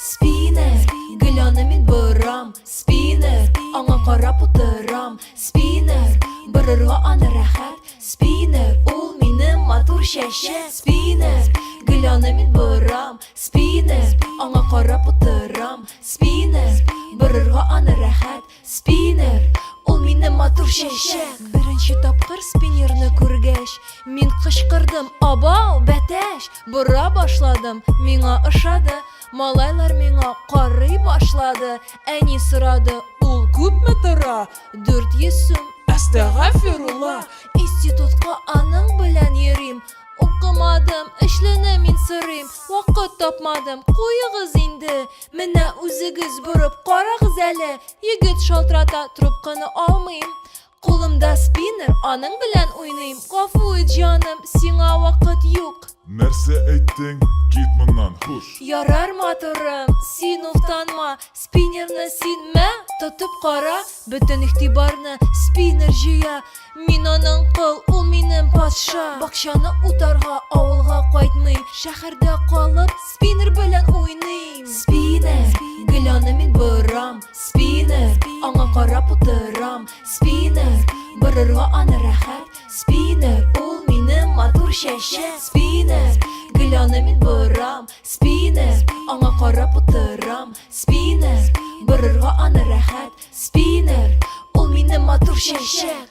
Spinner, gülani min bıram. Spinner, аңа карап утырам. Spinner, бырырга аны рәхәт. Spinner, ул минем матур чәчәк. Spinner, gülani min bıram. Spinner, аңа карап утырам. Spinner, бырырга аны рәхәт. Spinner, ул минем матур чәчәк. Беренче тапкыр спиннерны күргәч, мин кычкырдым: "Абау, бәтәш!" Быра башладым, миңа ошады. Малайлар миңа карый башлады. Әни сорады: "Ул күпме тора?" 400 сум. Әстәгъфирулла. Институтка аның белән йөрим. Укымадым, эшлене мин сорыйм. Вакыт тапмадым, куегыз инде. Менә үзегез бурып карагыз әле. Егет шалтырата, трубканы алмыйм. Кулымда спиннер, аның белән уйныйм. Гафу ит җаным, сиңа вакыт юк. Нәрсә әйттең? Кит моннан, хуш. Ярар матурым, син уфтанма. Спиннерны син мә тотып кара. Бөтен игътибарны спиннер җыя. Мин аның кыл, ул минем патша. Бакчаны утарга, авылга кайтмыйм. Шәһәрдә калып, спиннер белән уйныйм. Спиннер, гөланы мин бырам. Спиннер, аңа карап утырам. Спиннер, бырырга аны рәхәт. Спиннер, ул минем матур чәчәк. Спиннер, гөланы мин бырам. Спиннер, аңа карап утырам. Спиннер, бырырга аны рәхәт. Спиннер, ул минем матур чәчәк.